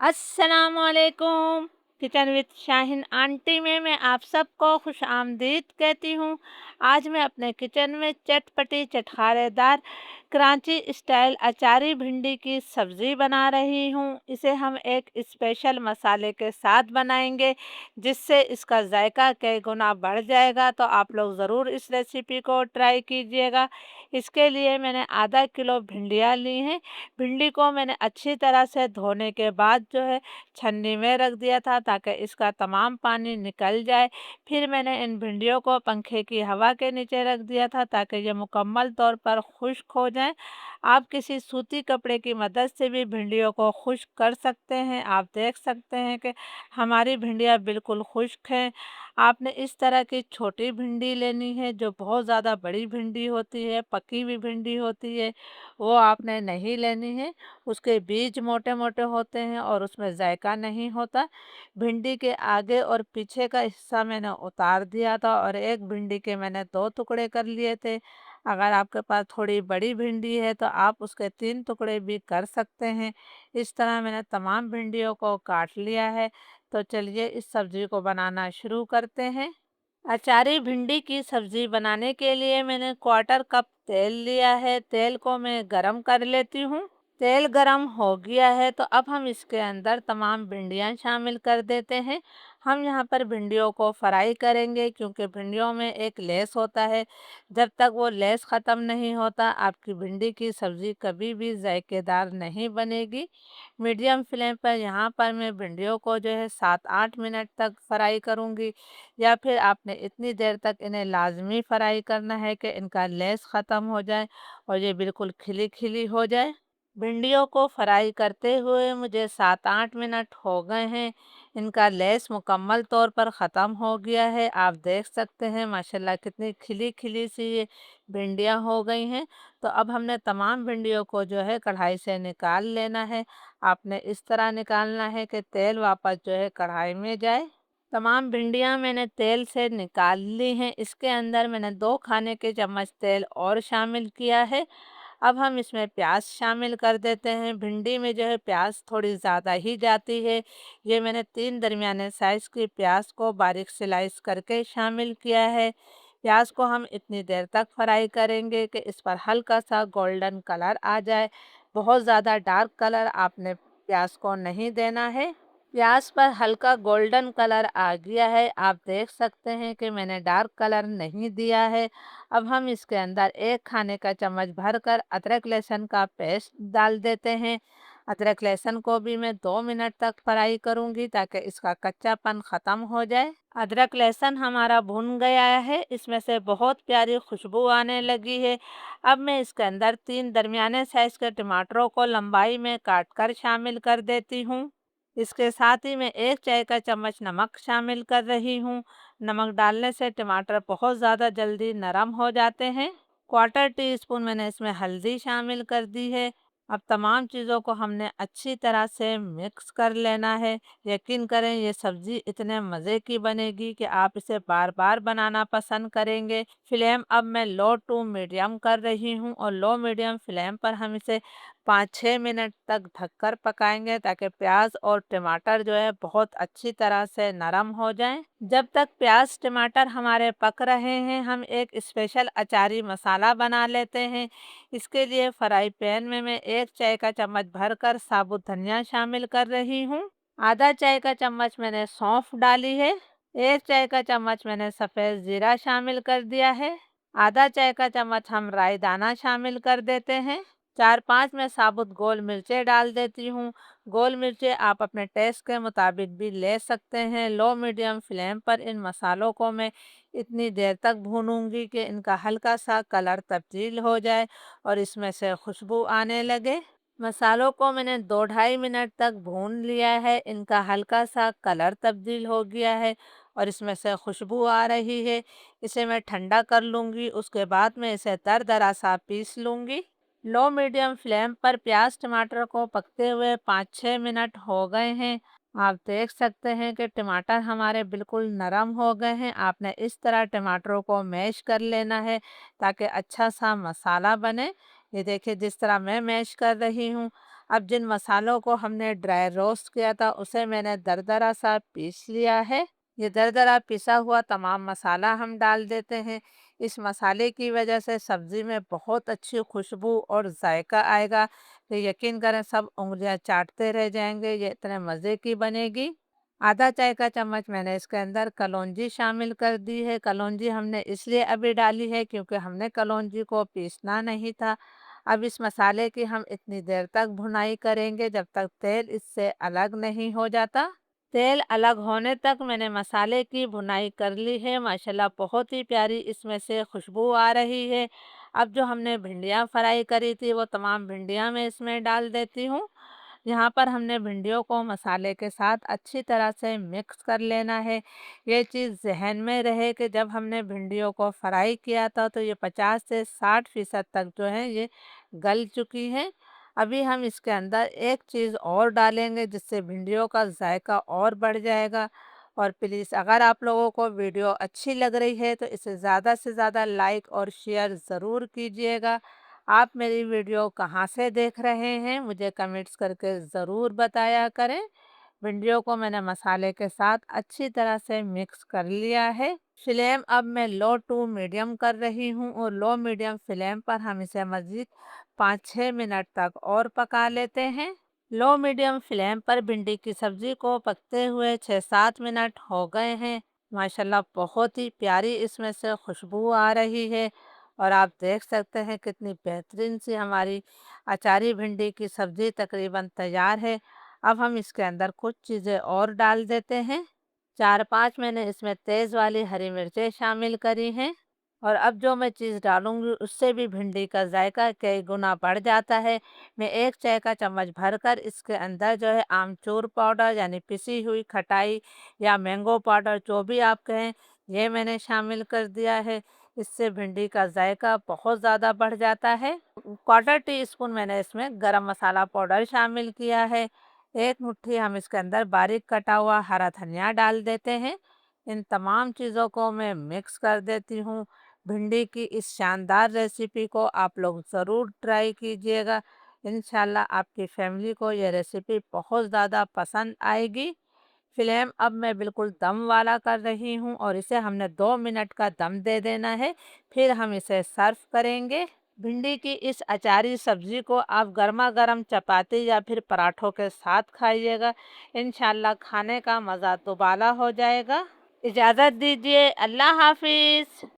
अस्सलामुअलैकुम। Kitchen with Shaheen aunty में मैं आप सबको खुश आमदीद कहती हूँ। आज मैं अपने किचन में चटपटी चटखारेदार कराची स्टाइल अचारी भिंडी की सब्ज़ी बना रही हूँ। इसे हम एक स्पेशल मसाले के साथ बनाएंगे जिससे इसका जायका कई गुना बढ़ जाएगा। तो आप लोग ज़रूर इस रेसिपी को ट्राई कीजिएगा। इसके लिए मैंने आधा किलो भिंडियाँ ली हैं। भिंडी को मैंने अच्छी तरह से धोने के बाद जो है छन्नी में रख दिया था ताकि इसका तमाम पानी निकल जाए। फिर मैंने इन भिंडियों को पंखे की हवा के नीचे रख दिया था ताकि ये मुकम्मल तौर पर खुश्क हो जाएं। आप किसी सूती कपड़े की मदद से भी भिंडियों को खुश्क कर सकते हैं। आप देख सकते हैं कि हमारी भिंडियाँ बिल्कुल खुश्क हैं। आपने इस तरह की छोटी भिंडी लेनी है। जो बहुत ज़्यादा बड़ी भिंडी होती है, पकी हुई भिंडी होती है, वो आपने नहीं लेनी है। उसके बीज मोटे-मोटे होते हैं और उसमें जायका नहीं होता। भिंडी के आगे और पीछे का हिस्सा मैंने उतार दिया था और एक भिंडी के मैंने 2 टुकड़े कर लिए थे। अगर आपके पास थोड़ी बड़ी भिंडी है तो आप उसके 3 टुकड़े भी कर सकते हैं। इस तरह मैंने तमाम भिंडियों को काट लिया है। तो चलिए इस सब्ज़ी को बनाना शुरू करते हैं। अचारी भिंडी की सब्ज़ी बनाने के लिए मैंने क्वार्टर कप तेल लिया है। तेल को मैं गरम कर लेती हूँ। तेल गरम हो गया है तो अब हम इसके अंदर तमाम भिंडियाँ शामिल कर देते हैं। हम यहाँ पर भिंडियों को फ्राई करेंगे क्योंकि भिंडियों में एक लेस होता है। जब तक वो लेस ख़त्म नहीं होता आपकी भिंडी की सब्ज़ी कभी भी जायकेदार नहीं बनेगी। मीडियम फ्लेम पर यहाँ पर मैं भिंडियों को जो है 7-8 मिनट तक फ्राई करूँगी। या फिर आपने इतनी देर तक इन्हें लाजमी फ्राई करना है कि इनका लेस ख़त्म हो जाए और ये बिल्कुल खिली खिली हो जाए। भिंडियों को फ्राई करते हुए मुझे 7-8 मिनट हो गए हैं। इनका लेस मुकम्मल तौर पर ख़त्म हो गया है। आप देख सकते हैं माशाल्लाह कितनी खिली खिली सी ये भिंडियाँ हो गई हैं। तो अब हमने तमाम भिंडियों को जो है कढ़ाई से निकाल लेना है। आपने इस तरह निकालना है कि तेल वापस जो है कढ़ाई में जाए। तमाम भिंडियाँ मैंने तेल से निकाल ली हैं। इसके अंदर मैंने 2 खाने के चम्मच तेल और शामिल किया है। अब हम इसमें प्याज शामिल कर देते हैं। भिंडी में जो है प्याज थोड़ी ज़्यादा ही जाती है। ये मैंने 3 दरमियाने साइज़ की प्याज को बारीक स्लाइस करके शामिल किया है। प्याज को हम इतनी देर तक फ्राई करेंगे कि इस पर हल्का सा गोल्डन कलर आ जाए। बहुत ज़्यादा डार्क कलर आपने प्याज को नहीं देना है। प्याज पर हल्का गोल्डन कलर आ गया है। आप देख सकते हैं कि मैंने डार्क कलर नहीं दिया है। अब हम इसके अंदर 1 खाने का चम्मच भरकर अदरक लहसुन का पेस्ट डाल देते हैं। अदरक लहसुन को भी मैं 2 मिनट तक फ्राई करूंगी ताकि इसका कच्चापन ख़त्म हो जाए। अदरक लहसुन हमारा भुन गया है। इसमें से बहुत प्यारी खुशबू आने लगी है। अब मैं इसके अंदर 3 दरमियाने साइज़ के टमाटरों को लंबाई में काट कर शामिल कर देती हूँ। इसके साथ ही मैं 1 चाय का चम्मच नमक शामिल कर रही हूँ। नमक डालने से टमाटर बहुत ज़्यादा जल्दी नरम हो जाते हैं। क्वार्टर टी स्पून मैंने इसमें हल्दी शामिल कर दी है। अब तमाम चीज़ों को हमने अच्छी तरह से मिक्स कर लेना है। यकीन करें ये सब्ज़ी इतने मज़े की बनेगी कि आप इसे बार बार बनाना पसंद करेंगे। फ्लेम अब मैं लो टू मीडियम कर रही हूँ और लो मीडियम फ्लेम पर हम इसे 5-6 मिनट तक ढककर पकाएंगे ताकि प्याज और टमाटर जो है बहुत अच्छी तरह से नरम हो जाएं। जब तक प्याज टमाटर हमारे पक रहे हैं हम एक स्पेशल अचारी मसाला बना लेते हैं। इसके लिए फ्राई पैन में मैं 1 चाय का चम्मच भरकर साबुत धनिया शामिल कर रही हूँ। आधा चाय का चम्मच मैंने सौंफ डाली है। 1 चाय का चम्मच मैंने सफ़ेद ज़ीरा शामिल कर दिया है। आधा चाय का चम्मच हम राई दाना शामिल कर देते हैं। 4-5 मैं साबुत गोल मिर्चें डाल देती हूँ। गोल मिर्चें आप अपने टेस्ट के मुताबिक भी ले सकते हैं। लो मीडियम फ्लेम पर इन मसालों को मैं इतनी देर तक भूनूंगी कि इनका हल्का सा कलर तब्दील हो जाए और इसमें से खुशबू आने लगे। मसालों को मैंने 2-2.5 मिनट तक भून लिया है। इनका हल्का सा कलर तब्दील हो गया है और इसमें से खुशबू आ रही है। इसे मैं ठंडा कर लूँगी। उसके बाद मैं इसे दरदरा सा पीस लूँगी। लो मीडियम फ्लेम पर प्याज टमाटर को पकते हुए 5-6 मिनट हो गए हैं। आप देख सकते हैं कि टमाटर हमारे बिल्कुल नरम हो गए हैं। आपने इस तरह टमाटरों को मैश कर लेना है ताकि अच्छा सा मसाला बने। ये देखिए जिस तरह मैं मैश कर रही हूँ। अब जिन मसालों को हमने ड्राई रोस्ट किया था उसे मैंने दरदरा सा पीस लिया है। ये दरदरा पिसा हुआ तमाम मसाला हम डाल देते हैं। इस मसाले की वजह से सब्ज़ी में बहुत अच्छी खुशबू और जायका आएगा। तो यकीन करें सब उँगलियाँ चाटते रह जाएँगे, ये इतने मज़े की बनेगी। आधा चाय का चम्मच मैंने इसके अंदर कलौंजी शामिल कर दी है। कलौंजी हमने इसलिए अभी डाली है क्योंकि हमने कलौंजी को पीसना नहीं था। अब इस मसाले की हम इतनी देर तक भुनाई करेंगे जब तक तेल इससे अलग नहीं हो जाता। तेल अलग होने तक मैंने मसाले की भुनाई कर ली है। माशाल्लाह बहुत ही प्यारी इसमें से खुशबू आ रही है। अब जो हमने भिंडियाँ फ्राई करी थी वो तमाम भिंडियाँ मैं इसमें डाल देती हूँ। यहाँ पर हमने भिंडियों को मसाले के साथ अच्छी तरह से मिक्स कर लेना है। ये चीज़ ज़हन में रहे कि जब हमने भिंडियों को फ्राई किया था तो ये 50 से 60% तक जो है ये गल चुकी हैं। अभी हम इसके अंदर एक चीज़ और डालेंगे जिससे भिंडियों का जायका और बढ़ जाएगा। और प्लीज़ अगर आप लोगों को वीडियो अच्छी लग रही है तो इसे ज़्यादा से ज़्यादा लाइक और शेयर ज़रूर कीजिएगा। आप मेरी वीडियो कहाँ से देख रहे हैं मुझे कमेंट्स करके ज़रूर बताया करें। भिंडियों को मैंने मसाले के साथ अच्छी तरह से मिक्स कर लिया है। फ्लेम अब मैं लो टू मीडियम कर रही हूँ और लो मीडियम फ्लेम पर हम इसे मज़ीद 5-6 मिनट तक और पका लेते हैं। लो मीडियम फ्लेम पर भिंडी की सब्ज़ी को पकते हुए 6-7 मिनट हो गए हैं। माशाल्लाह बहुत ही प्यारी इसमें से खुशबू आ रही है और आप देख सकते हैं कितनी बेहतरीन सी हमारी अचारी भिंडी की सब्ज़ी तकरीबन तैयार है। अब हम इसके अंदर कुछ चीज़ें और डाल देते हैं। 4-5 मैंने इसमें तेज़ वाली हरी मिर्चें शामिल करी हैं। और अब जो मैं चीज़ डालूँगी उससे भी भिंडी का जायका कई गुना बढ़ जाता है। मैं 1 चाय का चम्मच भरकर इसके अंदर जो है आमचूर पाउडर यानी पिसी हुई खटाई या मैंगो पाउडर जो भी आप कहें, ये मैंने शामिल कर दिया है। इससे भिंडी का जायका बहुत ज़्यादा बढ़ जाता है। क्वार्टर टी स्पून मैंने इसमें गरम मसाला पाउडर शामिल किया है। 1 मुट्ठी हम इसके अंदर बारीक कटा हुआ हरा धनिया डाल देते हैं। इन तमाम चीज़ों को मैं मिक्स कर देती हूँ। भिंडी की इस शानदार रेसिपी को आप लोग ज़रूर ट्राई कीजिएगा। इंशाल्लाह आपकी फैमिली को ये रेसिपी बहुत ज़्यादा पसंद आएगी। फ्लेम अब मैं बिल्कुल दम वाला कर रही हूँ और इसे हमने 2 मिनट का दम दे देना है, फिर हम इसे सर्व करेंगे। भिंडी की इस अचारी सब्जी को आप गर्मा गर्म चपाती या फिर पराठों के साथ खाइएगा। इंशाल्लाह खाने का मज़ा दुबाला हो जाएगा। इजाज़त दीजिए, अल्लाह हाफिज़।